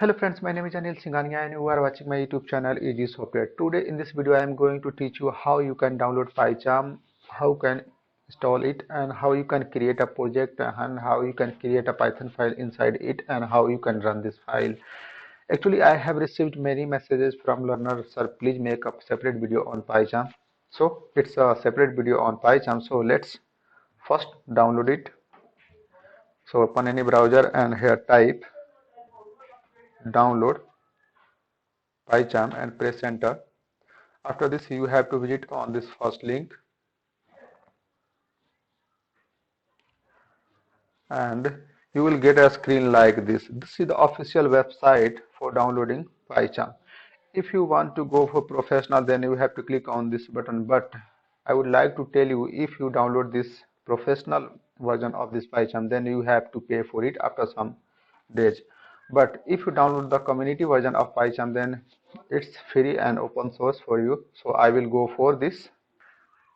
Hello friends, my name is Anil Singhania and you are watching my YouTube channel Easy Software. Today in this video I am going to teach you how you can download PyCharm, how you can install it and how you can create a project and how you can create a Python file inside it and how you can run this file. Actually I have received many messages from learners, sir please make a separate video on PyCharm. So it's a separate video on PyCharm. So let's first download it. So open any browser and here type download PyCharm and press enter. After this you have to visit on this first link and you will get a screen like this. This is the official website for downloading PyCharm. If you want to go for professional then you have to click on this button, but I would like to tell you if you download this professional version of this PyCharm then you have to pay for it after some days. But if you download the community version of PyCharm then it's free and open source for you. So I will go for this.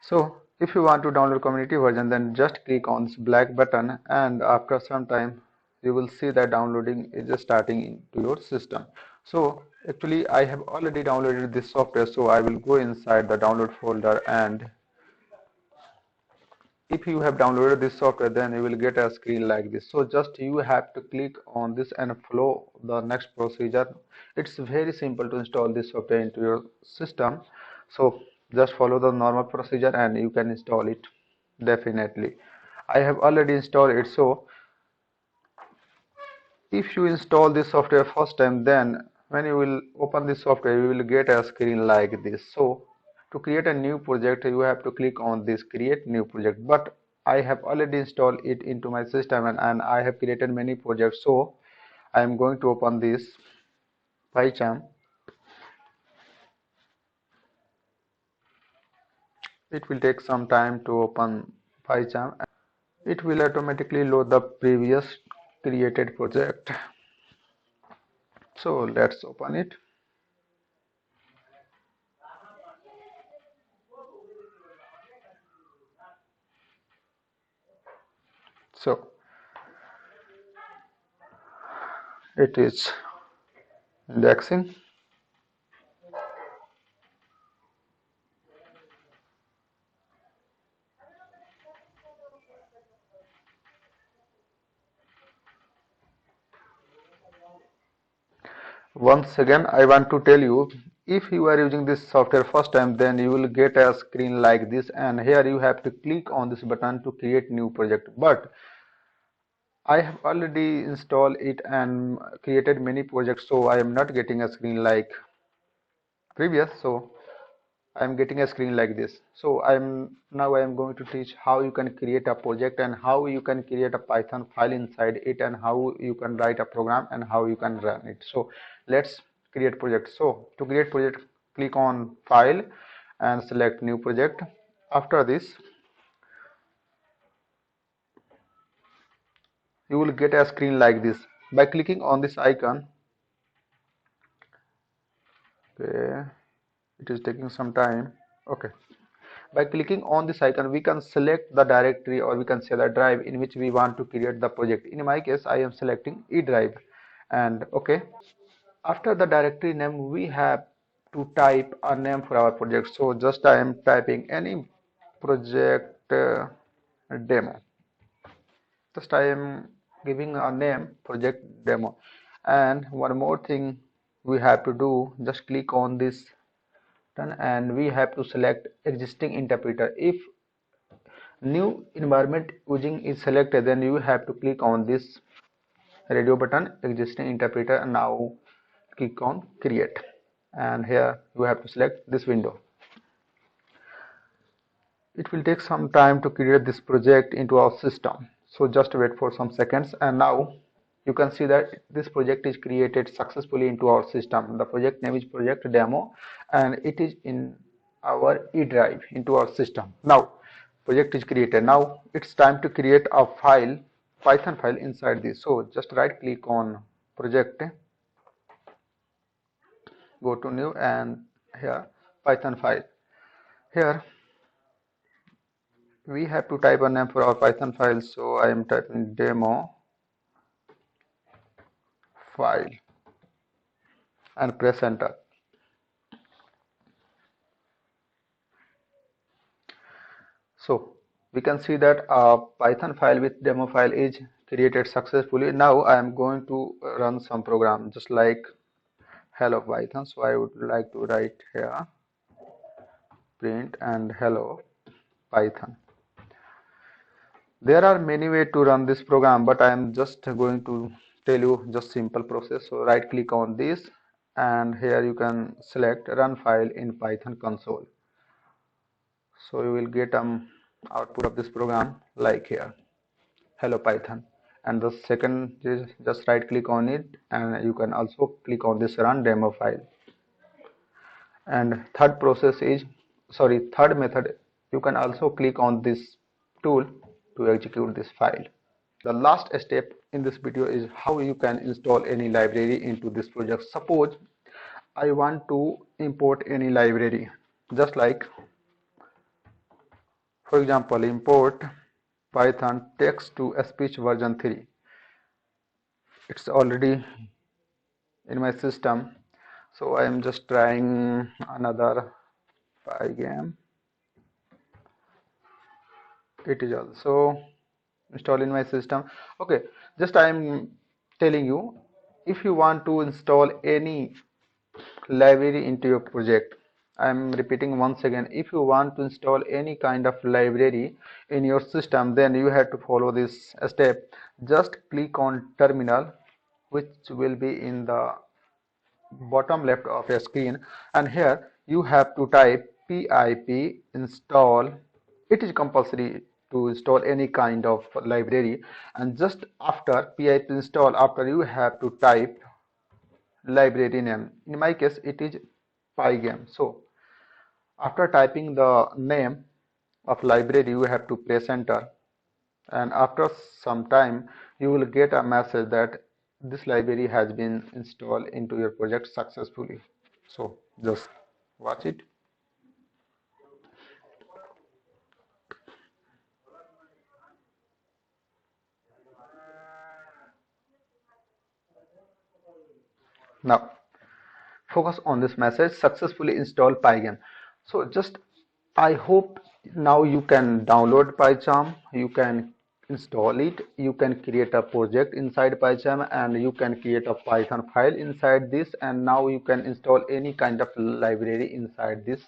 So if you want to download community version then just click on this black button and after some time you will see that downloading is just starting into your system. So actually I have already downloaded this software, so I will go inside the download folder, and if you have downloaded this software then you will get a screen like this. So just you have to click on this and follow the next procedure. It's very simple to install this software into your system. So just follow the normal procedure and you can install it. Definitely I have already installed it. So if you install this software first time then when you will open this software you will get a screen like this. So to create a new project you have to click on this create new project, but I have already installed it into my system and I have created many projects. So I am going to open this PyCharm. It will take some time to open PyCharm. It will automatically load the previous created project. So let's open it. So it is indexing. Once again I want to tell you, if you are using this software first time then you will get a screen like this and here you have to click on this button to create new project. But I have already installed it and created many projects, so I am not getting a screen like previous. So I am getting a screen like this. So I am going to teach how you can create a project and how you can create a Python file inside it and how you can write a program and how you can run it. So let's create project. So to create project, click on file and select new project. After this you will get a screen like this. By clicking on this icon, okay, it is taking some time. Okay, by clicking on this icon we can select the directory or we can say the drive in which we want to create the project. In my case I am selecting E drive and okay. After the directory name we have to type a name for our project. So just I am typing any project demo. Just I am giving a name project demo. And one more thing we have to do, just click on this button and we have to select existing interpreter. If new environment using is selected then you have to click on this radio button existing interpreter and now click on create, and here you have to select this window. It will take some time to create this project into our system, so just wait for some seconds. And now you can see that this project is created successfully into our system. The project name is project demo and it is in our E drive into our system. Now project is created. Now it's time to create a file, Python file inside this. So just right click on project, go to new and here Python file. Here we have to type a name for our Python file, so I am typing demo file. and press enter. So we can see that a Python file with demo file is created successfully. Now I am going to run some program just like hello Python. So I would like to write here print and hello Python. There are many ways to run this program, but I am just going to tell you just simple process. So right click on this, and here you can select run file in Python console. So you will get output of this program like here hello Python. And the second is just right click on it, and you can also click on this run demo file. And third method, you can also click on this tool to execute this file. The last step in this video is how you can install any library into this project. Suppose I want to import any library, just like for example import Python text to speech version 3. It's already in my system, so I am just trying another Pygame. It is also installed in my system. Okay, just I am telling you, if you want to install any library into your project, I am repeating once again, if you want to install any kind of library in your system, then you have to follow this step. Just click on terminal, which will be in the bottom left of your screen, and here you have to type pip install. It is compulsory to install any kind of library, and just after pip install, after you have to type library name. In my case it is Pygame. So after typing the name of library, you have to press enter, and after some time you will get a message that this library has been installed into your project successfully. So just watch it. Now focus on this message, successfully install Pygame. So just I hope now you can download PyCharm, you can install it, you can create a project inside PyCharm, and you can create a Python file inside this, and now you can install any kind of library inside this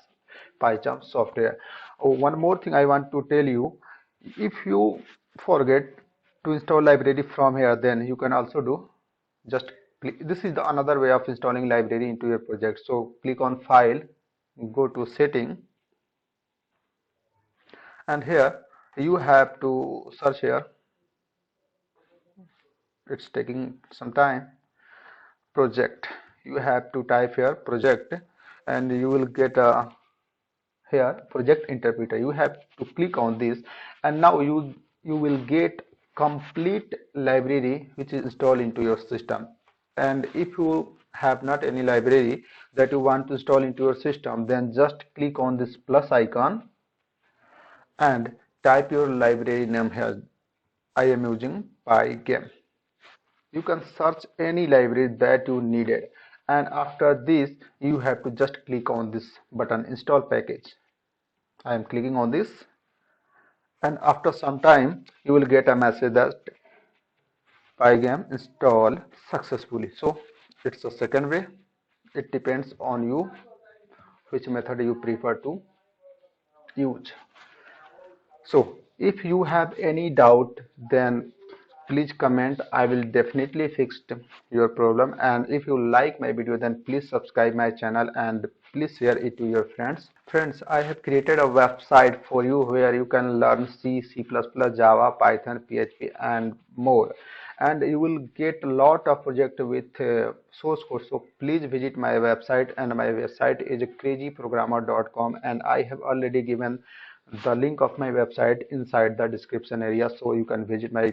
PyCharm software. Oh, one more thing I want to tell you, if you forget to install library from here, then you can also do just this is the another way of installing library into your project. So click on file, go to setting, and here you have to search here. It's taking some time. Project, you have to type here project, and you will get a here project interpreter. You have to click on this, and now you will get complete library which is installed into your system. And if you have not any library that you want to install into your system, then just click on this plus icon and type your library name here. I am using Pygame. You can search any library that you needed, and after this you have to just click on this button install package. I am clicking on this, and after some time you will get a message that Pygame installed successfully. So it's the second way. It depends on you which method you prefer to use. So if you have any doubt, then please comment. I will definitely fix your problem. And if you like my video, then please subscribe my channel and please share it to your friends. Friends, I have created a website for you where you can learn C, C++, Java, Python, PHP and more. And you will get a lot of project with source code. So please visit my website, and my website is crazyprogrammer.com, and I have already given the link of my website inside the description area, so you can visit my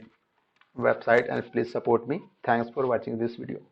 website and please support me. Thanks for watching this video.